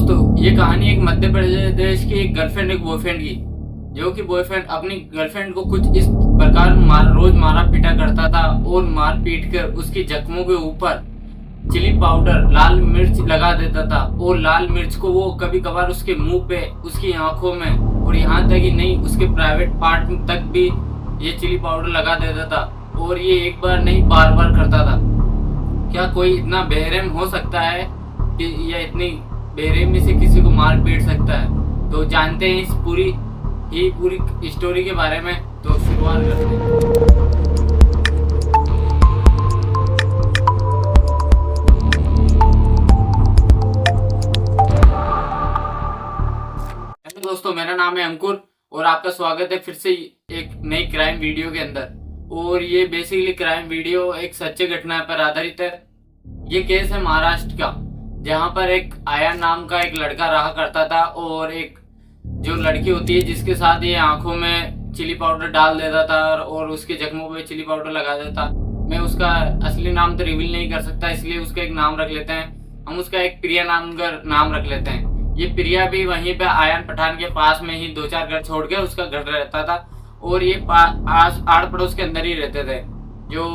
दोस्तों, ये कहानी एक मध्य प्रदेश की एक गर्लफ्रेंड एक बॉयफ्रेंड की, जो कि बॉयफ्रेंड अपनी गर्लफ्रेंड को कुछ इस प्रकार रोज मारा पीटा करता था और मार पीट कर उसकी जख्मों के ऊपर चिली पाउडर लाल मिर्च लगा देता था। और लाल मिर्च को वो कभी कभार उसके मुंह पे, उसकी आंखों में और यहाँ तक ही नहीं उसके प्राइवेट पार्ट तक भी ये चिली पाउडर लगा देता था। और ये एक बार नहीं बार बार करता था। क्या कोई इतना बेरहम हो सकता है कि या इतनी बेरहमी से किसी को मार पीट सकता है? तो जानते हैं इस पूरी स्टोरी के बारे में। तो शुरुआत करते हैं। हेलो दोस्तों, मेरा नाम है अंकुर और आपका स्वागत है फिर से एक नई क्राइम वीडियो के अंदर। और ये बेसिकली क्राइम वीडियो एक सच्चे घटना पर आधारित है। ये केस है महाराष्ट्र का, जहाँ पर एक आयन नाम का एक लड़का रहा करता था और एक जो लड़की होती है जिसके साथ ये आंखों में चिली पाउडर डाल देता था और उसके जख्मों पे चिली पाउडर लगा देता। मैं उसका असली नाम तो रिवील नहीं कर सकता, इसलिए उसका एक नाम रख लेते हैं। हम उसका एक प्रिया नाम का नाम रख लेते हैं। ये प्रिया भी वहीं पे आयन पठान के पास में ही 2-4 घर छोड़ के उसका घर रहता था और ये आड़ पड़ोस के अंदर ही रहते थे। जो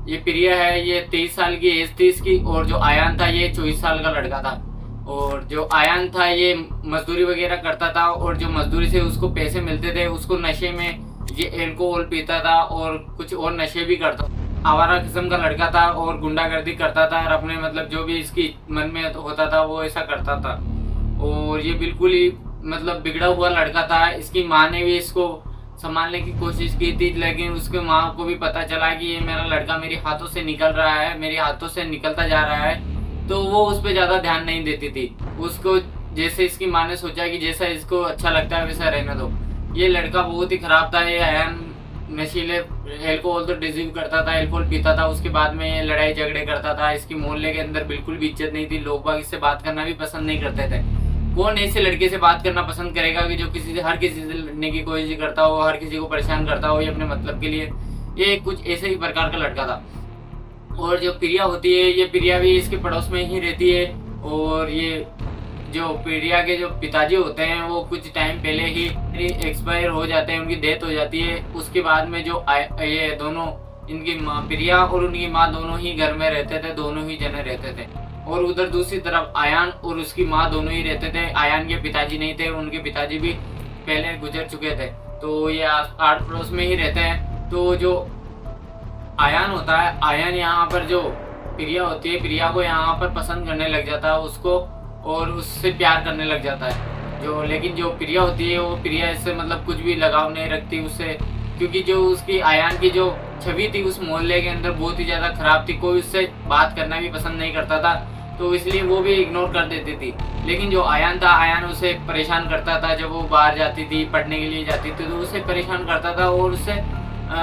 ये प्रिया है ये 23 साल की एज थी इसकी, और जो आयान था ये 24 साल का लड़का था। और जो आयान था ये मजदूरी वगैरह करता था और जो मजदूरी से उसको पैसे मिलते थे उसको नशे में ये एल्कोहल पीता था और कुछ और नशे भी करता था। आवारा किस्म का लड़का था और गुंडागर्दी करता था और अपने मतलब जो भी इसकी मन में होता था वो ऐसा करता था। और ये बिल्कुल ही मतलब बिगड़ा हुआ लड़का था। इसकी माँ ने भी इसको संभालने की कोशिश की थी, लेकिन उसके माँ को भी पता चला कि ये मेरा लड़का मेरे हाथों से निकल रहा है, मेरे हाथों से निकलता जा रहा है, तो वो उस पर ज़्यादा ध्यान नहीं देती थी। उसको जैसे इसकी माँ ने सोचा कि जैसा इसको अच्छा लगता है वैसा रहने दो। ये लड़का बहुत ही खराब था। ये अहम नशीले एल्कोहल तो डिजीव करता था, एल्कोहल पीता था, उसके बाद में ये लड़ाई झगड़े करता था। इसकी मोहल्ले के अंदर बिल्कुल भी इज्जत नहीं थी, लोग बाग इससे बात करना भी पसंद नहीं करते थे। कौन ऐसे लड़के से बात करना पसंद करेगा कि जो हर किसी से लड़ने की कोशिश करता हो, हर किसी को परेशान करता हो ये अपने मतलब के लिए। ये कुछ ऐसे ही प्रकार का लड़का था। और जो प्रिया होती है ये प्रिया भी इसके पड़ोस में ही रहती है। और ये जो प्रिया के जो पिताजी होते हैं वो कुछ टाइम पहले ही एक्सपायर हो जाते हैं, उनकी डेथ हो जाती है। उसके बाद में जो ये दोनों इनकी माँ प्रिया और उनकी माँ दोनों ही घर में रहते थे, दोनों ही जने रहते थे। और उधर दूसरी तरफ आयान और उसकी माँ दोनों ही रहते थे। आयान के पिताजी नहीं थे, उनके पिताजी भी पहले गुजर चुके थे, तो ये आड़ पड़ोस में ही रहते हैं। तो जो आयान होता है, आयान यहाँ पर जो प्रिया होती है, प्रिया को यहाँ पर पसंद करने लग जाता है उसको और उससे प्यार करने लग जाता है। लेकिन जो प्रिया होती है वो प्रिया इससे मतलब कुछ भी लगाव नहीं रखती उससे, क्योंकि जो उसकी आयान की जो छवि थी उस मोहल्ले के अंदर बहुत ही ज़्यादा खराब थी। कोई उससे बात करना भी पसंद नहीं करता था, तो इसलिए वो भी इग्नोर कर देती थी। लेकिन जो आयान था, आयान उसे परेशान करता था। जब वो बाहर जाती थी, पढ़ने के लिए जाती थी, तो उसे परेशान करता था और उससे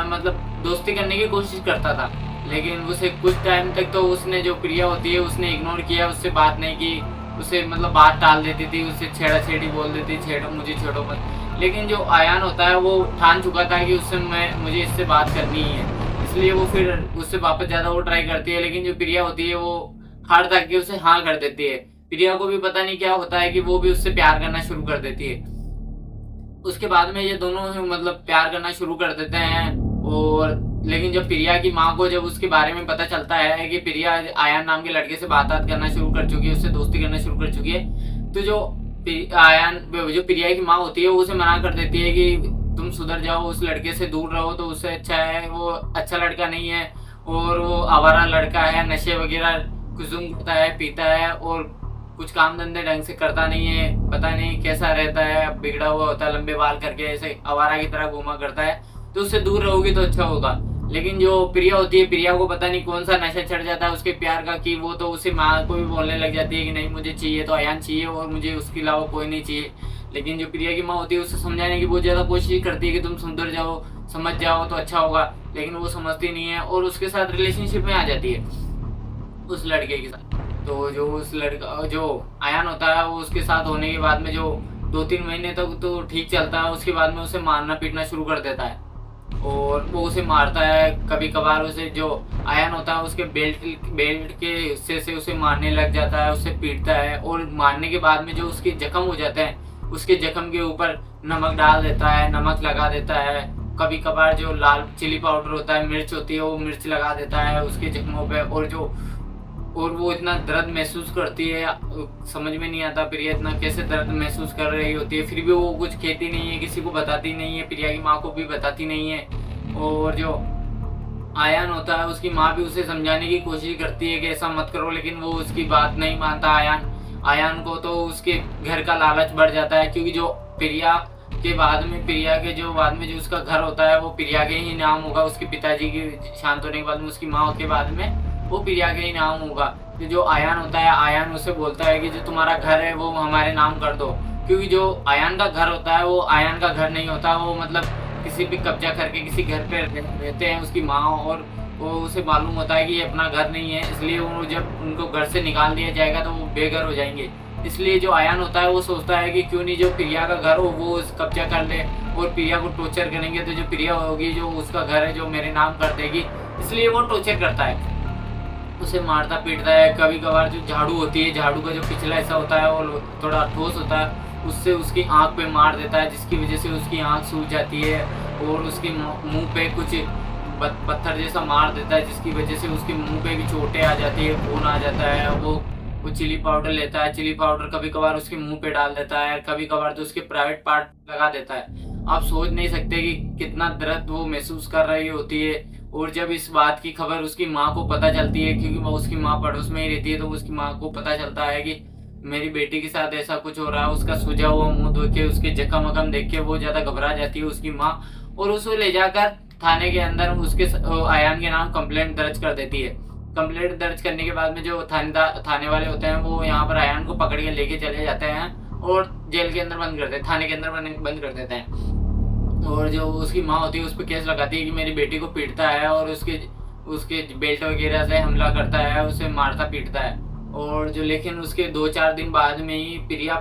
मतलब दोस्ती करने की कोशिश करता था। लेकिन उसे कुछ टाइम तक तो उसने जो प्रिया होती है उसने इग्नोर किया, उससे बात नहीं की, उसे मतलब बात टाल देती थी, उससे छेड़ा छेड़ी बोल देती, छेड़ो मुझे छेड़ो मत। लेकिन जो आयान होता है वो ठान चुका था कि उससे मुझे इससे बात करनी ही है, इसलिए वो फिर उससे वापस ज़्यादा वो ट्राई करती है। लेकिन जो प्रिया होती है वो हार तक के उसे हाँ कर देती है। प्रिया को भी पता नहीं क्या होता है कि वो भी उससे प्यार करना शुरू कर देती है। उसके बाद में ये दोनों मतलब प्यार करना शुरू कर देते हैं। और लेकिन जब प्रिया की माँ को जब उसके बारे में पता चलता है कि प्रिया आयान नाम के लड़के से बात करना शुरू कर चुकी है, उससे दोस्ती करना शुरू कर चुकी है, तो जो प्रिया की माँ होती है वो उसे मना कर देती है कि तुम सुधर जाओ, उस लड़के से दूर रहो, तो उससे अच्छा है, वो अच्छा लड़का नहीं है और वो आवारा लड़का है, नशे वगैरह कुसुम करता है, पीता है और कुछ काम धंधे ढंग से करता नहीं है, पता नहीं कैसा रहता है, बिगड़ा हुआ होता है, लंबे बाल करके ऐसे आवारा की तरह घूमा करता है, तो उससे दूर रहोगी तो अच्छा होगा। लेकिन जो प्रिया होती है, प्रिया को पता नहीं कौन सा नशा चढ़ जाता है उसके प्यार का कि वो तो उसे माँ को भी बोलने लग जाती है कि नहीं मुझे चाहिए तो आयान चाहिए और मुझे उसके अलावा कोई नहीं चाहिए। लेकिन जो प्रिया की माँ होती है उसे समझाने की बहुत ज़्यादा कोशिश करती है कि तुम सुधर जाओ, समझ जाओ तो अच्छा होगा, लेकिन वो समझती नहीं है और उसके साथ रिलेशनशिप में आ जाती है उस लड़के के साथ। तो जो उस लड़का जो आयान होता है वो उसके साथ होने के बाद में जो 2-3 महीने तक तो ठीक चलता है, उसके बाद में उसे मारना पीटना शुरू कर देता है। और वो उसे मारता है। कभी कभार उसे जो आयन होता है उसके बेल्ट के हिस्से से उसे मारने लग जाता है, उसे पीटता है। और मारने के बाद में जो उसके जख्म हो जाते हैं उसके जख्म के ऊपर नमक डाल देता है, नमक लगा देता है। कभी कभार जो लाल चिली पाउडर होता है, मिर्च होती है, वो मिर्च लगा देता है उसके जख्मों पे। और वो इतना दर्द महसूस करती है, समझ में नहीं आता प्रिया इतना कैसे दर्द महसूस कर रही होती है, फिर भी वो कुछ कहती नहीं है, किसी को बताती नहीं है, प्रिया की माँ को भी बताती नहीं है। और जो आयान होता है उसकी माँ भी उसे समझाने की कोशिश करती है कि ऐसा मत करो, लेकिन वो उसकी बात नहीं मानता। आयान को तो उसके घर का लालच बढ़ जाता है, क्योंकि जो प्रिया के बाद में जो उसका घर होता है वो प्रिया के ही नाम होगा। उसके पिताजी के शांत होने के बाद में उसकी माँ के बाद में वो प्रिया के ही नाम होगा। तो जो आयान होता है, आयान उसे बोलता है कि जो तुम्हारा घर है वो हमारे नाम कर दो, क्योंकि जो आयान का घर होता है वो आयान का घर नहीं होता, वो मतलब किसी भी कब्जा करके किसी घर पे रहते हैं उसकी माँ, और वो उसे मालूम होता है कि ये अपना घर नहीं है, इसलिए वो जब उनको घर से निकाल दिया जाएगा तो वो बेघर हो जाएंगे। इसलिए जो आयान होता है वो सोचता है कि क्यों नहीं जो प्रिया का घर हो वो कब्जा कर ले और प्रिया को टॉर्चर करेंगे, तो जो प्रिया होगी जो उसका घर है जो मेरे नाम कर देगी, इसलिए वो टॉर्चर करता है, उसे मारता पीटता है। कभी कभार जो झाड़ू होती है, झाड़ू का जो पिछला हिस्सा होता है वो थोड़ा ठोस होता है, उससे उसकी आंख पे मार देता है, जिसकी वजह से उसकी आंख सूज जाती है। और उसके मुंह पे कुछ पत्थर जैसा मार देता है, जिसकी वजह से उसके मुंह पे भी चोटें आ जाती है, खून आ जाता है। वो चिली पाउडर लेता है, चिली पाउडर कभी कभार उसके मुंह पे डाल देता है, कभी कभार तो उसके प्राइवेट पार्ट लगा देता है। आप सोच नहीं सकते कि कितना दर्द वो महसूस कर रही होती है। और जब इस बात की खबर उसकी माँ को पता चलती है, क्योंकि वो उसकी माँ पड़ोस में ही रहती है, तो उसकी माँ को पता चलता है कि मेरी बेटी के साथ ऐसा कुछ हो रहा है। उसका सूजा हुआ मुंह देख के, उसके जख्म वखम देख के वो ज्यादा घबरा जाती है उसकी माँ, और उसे ले जाकर थाने के अंदर उसके आयान के नाम कंप्लेंट दर्ज कर देती है। कंप्लेंट दर्ज करने के बाद में जो थाने वाले होते हैं वो यहाँ पर आयान को पकड़ के लेके चले जाते हैं और जेल के अंदर बंद कर देते हैं, थाने के अंदर बंद कर देते हैं। और जो उसकी माँ होती है उस पर केस लगाती है कि मेरी बेटी को पीटता है और उसके बेल्ट वगैरह से हमला करता है, उसे मारता पीटता है। और जो लेकिन उसके 2-4 दिन बाद में ही प्रिया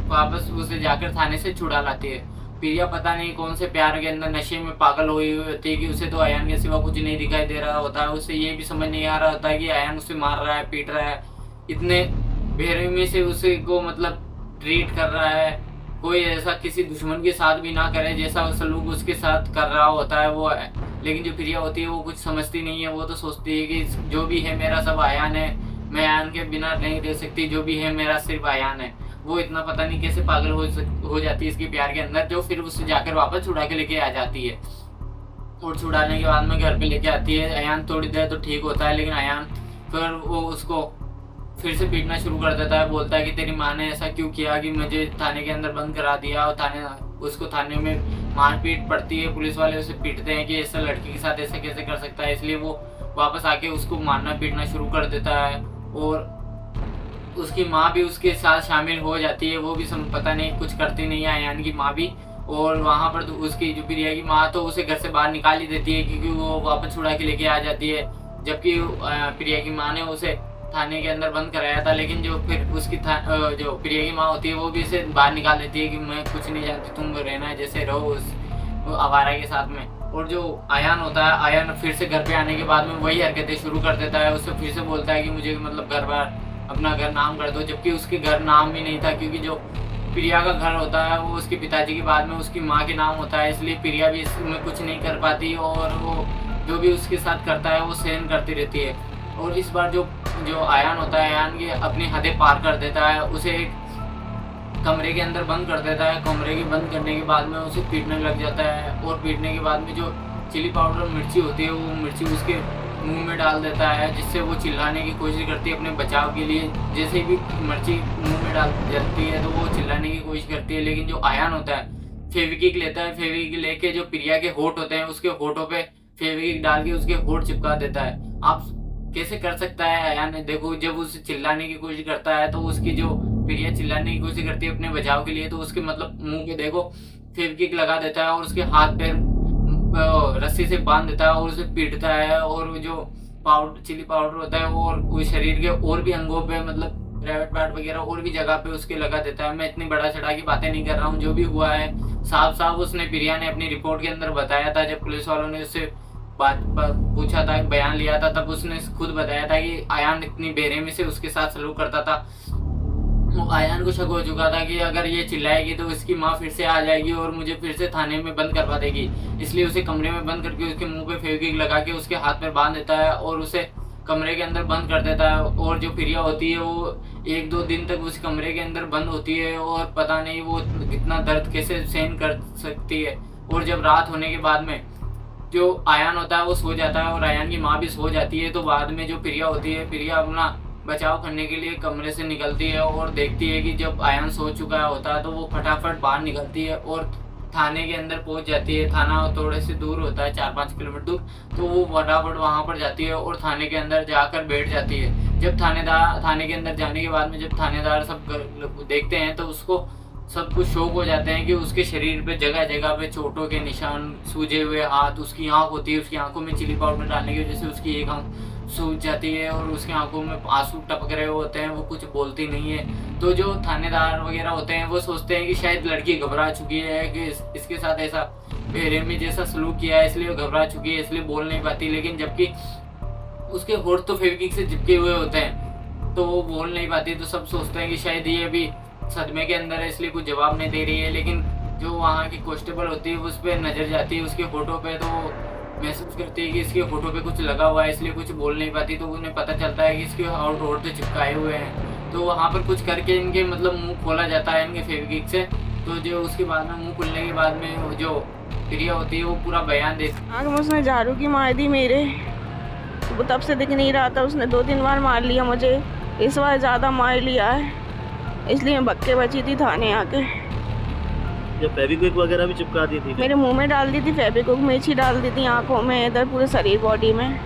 वापस उसे जाकर थाने से छुड़ा लाती है। प्रिया पता नहीं कौन से प्यार के अंदर नशे में पागल हुई होती है कि उसे तो आयान के सिवा कुछ नहीं दिखाई दे रहा होता है। उसे ये भी समझ नहीं आ रहा होता है कि आयान उसे मार रहा है, पीट रहा है, इतने बेरहमी से उसे को मतलब ट्रीट कर रहा है। कोई ऐसा किसी दुश्मन के साथ भी ना करे जैसा सलूक उसके साथ कर रहा होता है वो है। लेकिन जो प्रिया होती है वो कुछ समझती नहीं है, वो तो सोचती है कि जो भी है मेरा सब आयान है, मैं आयान के बिना नहीं रह सकती, जो भी है मेरा सिर्फ आयान है। वो इतना पता नहीं कैसे पागल हो जाती है इसके प्यार के अंदर, जो फिर उससे जाकर वापस छुड़ा के लेके आ जाती है। और छुड़ाने के बाद में घर पे लेके आती है। आयान थोड़ी देर तो ठीक होता है, लेकिन आयान फिर वो उसको फिर से पीटना शुरू कर देता है। बोलता है कि तेरी माँ ने ऐसा क्यों किया कि मुझे थाने के अंदर बंद करा दिया। और उसको थाने में मारपीट पड़ती है, पुलिस वाले उसे पीटते हैं कि ऐसा लड़की के साथ ऐसा कैसे कर सकता है। इसलिए वो वापस आके उसको मारना पीटना शुरू कर देता है। और उसकी माँ भी उसके साथ शामिल हो जाती है, वो भी पता नहीं कुछ करती नहीं है आयान की माँ भी। और वहाँ पर तो उसकी जो प्रिया की माँ तो उसे घर से बाहर निकाल ही देती है, क्योंकि वो वापस छुड़ा के लेके आ जाती है। जबकि प्रिया की माँ ने उसे थाने के अंदर बंद कराया था, लेकिन जो फिर उसकी जो प्रिया की माँ होती है वो भी इसे बाहर निकाल देती है कि मैं कुछ नहीं जानती, तुम रहना है जैसे रहो उस आवारा के साथ में। और जो आयान होता है, आयान फिर से घर पे आने के बाद में वही हरकतें शुरू कर देता है। उससे फिर से बोलता है कि मुझे मतलब घर बार अपना घर नाम कर दो, जबकि उसके घर नाम भी नहीं था, क्योंकि जो प्रिया का घर होता है वो उसके पिताजी के बाद में उसकी माँ के नाम होता है। इसलिए प्रिया भी इसमें कुछ नहीं कर पाती और वो जो भी उसके साथ करता है वो सहन करती रहती है। और इस बार जो आयान होता है, आयान की अपनी हदें पार कर देता है, उसे एक कमरे के अंदर बंद कर देता है। कमरे के बंद करने के बाद में उसे पीटने लग जाता है। और पीटने के बाद में जो चिली पाउडर मिर्ची होती है वो मिर्ची उसके मुंह में डाल देता है, जिससे वो चिल्लाने की कोशिश करती है अपने बचाव के लिए। जैसे भी मिर्ची मुंह में डाल जाती है तो वो चिल्लाने की कोशिश करती है, लेकिन जो आयान होता है फेविक्विक लेता है। फेविक्विक लेके जो प्रिया के होठ होते हैं उसके होठों पे फेविक्विक डाल के उसके होठ चिपका देता है। आप कैसे कर सकता है आयान? देखो, जब उसे चिल्लाने की कोशिश करता है तो उसकी जो प्रिया चिल्लाने की कोशिश करती है अपने बचाव के लिए, तो उसके मतलब मुंह पे देखो फेविक्विक लगा देता है और उसके हाथ पैर रस्सी से बांध देता है और उसे पीटता है। और जो चिली पाउडर होता है वो शरीर के और भी अंगों पे मतलब प्राइवेट पार्ट वगैरह और भी जगह पे उसके लगा देता है। मैं इतनी बड़ा चढ़ा की बातें नहीं कर रहा हूँ, जो भी हुआ है साफ साफ उसने प्रिया ने अपनी रिपोर्ट के अंदर बताया था। जब पुलिस वालों ने उससे बात पूछा था, बयान लिया था, तब उसने खुद बताया था कि आयान इतनी बेरहमी से उसके साथ सलूक करता था। आयान को शक हो चुका था कि अगर ये चिल्लाएगी तो इसकी माँ फिर से आ जाएगी और मुझे फिर से थाने में बंद करवा देगी। इसलिए उसे कमरे में बंद करके उसके मुंह पे फेविक्विक लगा के उसके हाथ में बांध देता है और उसे कमरे के अंदर बंद कर देता है। और जो प्रिया होती है वो 1-2 दिन तक उस कमरे के अंदर बंद होती है और पता नहीं वो इतना दर्द कैसे सहन कर सकती है। और जब रात होने के बाद में जो आयान होता है वो सो जाता है और आयान की माँ भी सो जाती है, तो बाद में जो प्रिया होती है, प्रिया अपना बचाव करने के लिए कमरे से निकलती है और देखती है कि जब आयान सो चुका होता है तो वो फटाफट बाहर निकलती है और थाने के अंदर पहुंच जाती है। थाना थोड़े से दूर होता है, 4-5 किलोमीटर दूर, तो वो फटाफट वहां पर जाती है और थाने के अंदर जाकर बैठ जाती है। जब थाने के अंदर जाने के बाद में जब थानेदार सब देखते हैं तो उसको सब कुछ शौक हो जाते हैं कि उसके शरीर पे जगह जगह पे चोटों के निशान, सूजे हुए हाथ, उसकी आंख होती है, उसकी आंखों में चिली पाउडर डालने की वजह से उसकी एक आंख सूज जाती है और उसकी आंखों में आंसू टपक रहे होते हैं, वो कुछ बोलती नहीं है। तो जो थानेदार वगैरह होते हैं वो सोचते हैं कि शायद लड़की घबरा चुकी है, कि इसके साथ ऐसा बेरहमी जैसा सलूक किया है इसलिए घबरा चुकी है, इसलिए बोल नहीं पाती। लेकिन जबकि उसके होठ तो फेविक्विक से चिपके हुए होते हैं तो वो बोल नहीं पाती। तो सब सोचते हैं कि शायद ये अभी सदमे के अंदर है इसलिए कुछ जवाब नहीं दे रही है। लेकिन जो वहाँ की कांस्टेबल होती है उस पर नज़र जाती है उसके फोटो पे, तो महसूस करती है कि इसके फोटो पे कुछ लगा हुआ है, इसलिए कुछ बोल नहीं पाती। तो उन्हें पता चलता है कि इसके होठ पे चिपकाए हुए हैं। तो वहाँ पर कुछ करके इनके मतलब मुंह खोला जाता है इनके फेविक्विक से। तो जो उसके बाद में मुंह खुलने के बाद में जो प्रिया होती है वो पूरा बयान देती है। आग में उसने झाड़ू की मार दी मेरे, वो तब से दिख नहीं रहा था। उसने 2-3 बार मार लिया मुझे, इस बार ज़्यादा मार लिया है, इसलिए मैं भक्के बची थी थाने आके। ये फेविक्विक वगैरह भी चिपका दी थी? मेरे मुंह में डाल दी थी फेविक्विक, मिर्ची डाल दी थी आंखों में, इधर पूरे शरीर बॉडी में।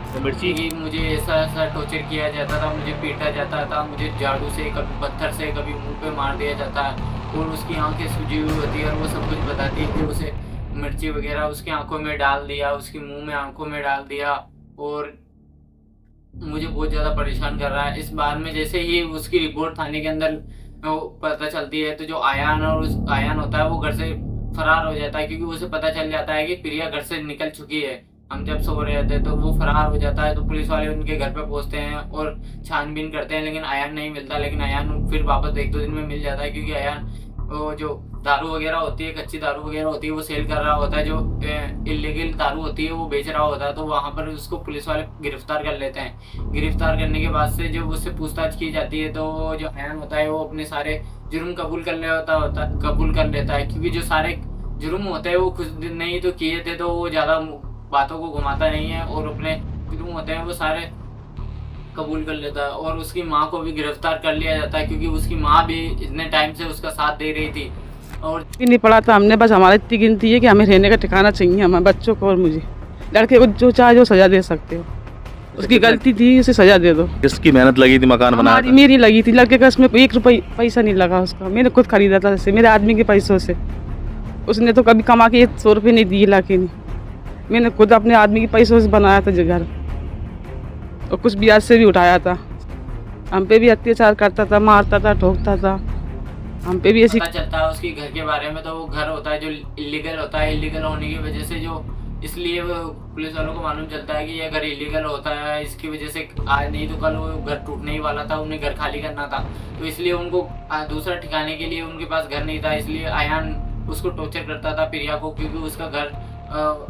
तो मिर्ची कि मुझे ऐसा टॉर्चर किया जाता था, मुझे पीटा जाता था, मुझे झाड़ू से, कभी पत्थर से, कभी मुंह पे मार दिया जाता है। और उसकी आंखें सूजी हुई होती है और वो सब कुछ बताती है कि उसे मिर्ची वगैरह उसकी आंखों में डाल दिया, उसकी मुंह में आंखों में डाल दिया और मुझे बहुत ज़्यादा परेशान कर रहा है। इस बार में जैसे ही उसकी रिपोर्ट थाने के अंदर पता चलती है तो जो आयान होता है वो घर से फरार हो जाता है, क्योंकि उसे पता चल जाता है कि प्रिया घर से निकल चुकी है। हम जब सो रहे थे तो वो फरार हो जाता है। तो पुलिस वाले उनके घर पे पहुंचते हैं और छानबीन करते हैं, लेकिन आयान नहीं मिलता। लेकिन आयान फिर वापस 1-2 दिन में मिल जाता है, क्योंकि आयान वो जो दारू वगैरह होती है, कच्ची दारू वगैरह होती है, वो सेल कर रहा होता है। जो इलीगल दारू होती है वो बेच रहा होता है। तो वहाँ पर उसको पुलिस वाले गिरफ्तार कर लेते हैं। गिरफ्तार करने के बाद से जब उससे पूछताछ की जाती है तो जो आयान होता है वो अपने सारे जुर्म कबूल कर लेता है, क्योंकि जो सारे जुर्म होते हैं वो कुछ दिन नहीं तो किए थे, तो वो ज़्यादा बातों को घुमाता नहीं है और अपने जुर्म होते हैं वो सारे कबूल कर लेता है। और उसकी माँ को भी गिरफ्तार कर लिया जाता है, क्योंकि उसकी माँ भी इतने टाइम से उसका साथ दे रही थी। और नहीं पड़ा था हमने, बस हमारी इतनी गिनती है कि हमें रहने का ठिकाना चाहिए, हमारे बच्चों को और मुझे। लड़के को जो चाहे जो सजा दे सकते हो, उसकी गलती थी, उसे सजा दे दो। किसकी मेहनत लगी थी मकान बनाने? मेरी लगी थी, लड़के का इसमें 1 रुपया पैसा नहीं लगा उसका, मैंने खुद खरीदा था जैसे मेरे आदमी के पैसों से। उसने तो कभी कमा के 100 रुपये नहीं दिए, लेकिन मैंने खुद अपने आदमी के पैसों से बनाया था घर, और कुछ ब्याज से भी उठाया था। हम पे भी अत्याचार करता था, मारता था, ठोकता था, हम पे भी ऐसी। पता चलता है उसकी घर के बारे में तो वो घर होता है जो इलीगल होता है। इलीगल होने की वजह से जो इसलिए वो पुलिस वालों को मालूम चलता है कि ये घर इलीगल होता है, इसकी वजह से आज नहीं तो कल वो घर टूटने ही वाला था, उन्हें घर खाली करना था। तो इसलिए उनको दूसरा ठिकाने के लिए उनके पास घर नहीं था, इसलिए आयान उसको टॉर्चर करता था प्रिया को, क्योंकि उसका घर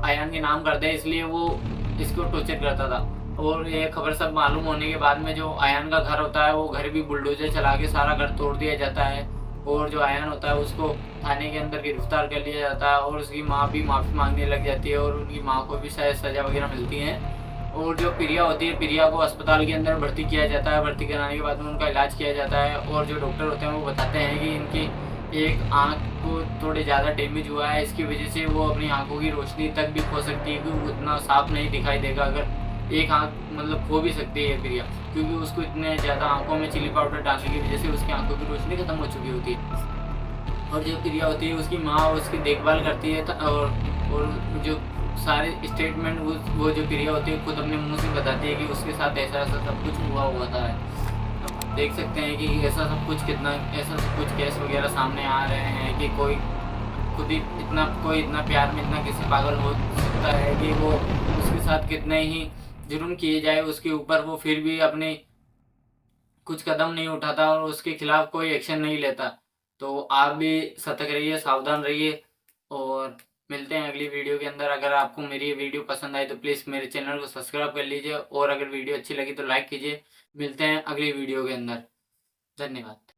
आयान के नाम कर दे, इसलिए वो इसको टॉर्चर करता था। और ये खबर सब मालूम होने के बाद में जो आयान का घर होता है वो घर भी बुलडोजर चला के सारा घर तोड़ दिया जाता है। और जो आयान होता है उसको थाने के अंदर गिरफ्तार कर लिया जाता है और उसकी माँ भी माफ़ी मांगने लग जाती है और उनकी माँ को भी शायद सज़ा वगैरह मिलती है। और जो प्रिया होती है, प्रिया को अस्पताल के अंदर भर्ती किया जाता है। भर्ती कराने के बाद में उनका इलाज किया जाता है और जो डॉक्टर होते हैं वो बताते हैं कि इनकी एक आँख को थोड़े ज़्यादा डैमेज हुआ है, इसकी वजह से वो अपनी आँखों की रोशनी तक भी खो सकती है, क्योंकि उतना साफ नहीं दिखाई देगा। अगर एक आँख मतलब खो भी सकती है प्रिया, क्योंकि उसको इतने ज़्यादा आँखों में चिली पाउडर डालने की वजह से उसकी आँखों की रोशनी खत्म हो चुकी होती है। और जो प्रिया होती है उसकी माँ उसकी देखभाल करती है और जो सारे स्टेटमेंट वो जो प्रिया होती है खुद अपने मुंह से बताती है कि उसके साथ ऐसा ऐसा सब कुछ हुआ था। देख सकते हैं कि ऐसा सब कुछ केस वगैरह सामने आ रहे हैं कि कोई इतना प्यार में इतना किसी पागल हो सकता है कि वो उसके साथ कितने ही जुर्म किए जाए उसके ऊपर वो फिर भी अपने कुछ कदम नहीं उठाता और उसके खिलाफ कोई एक्शन नहीं लेता। तो आप भी सतर्क रहिए, सावधान रहिए और मिलते हैं अगली वीडियो के अंदर। अगर आपको मेरी ये वीडियो पसंद आई तो प्लीज़ मेरे चैनल को सब्सक्राइब कर लीजिए और अगर वीडियो अच्छी लगी तो लाइक कीजिए। मिलते हैं अगली वीडियो के अंदर। धन्यवाद।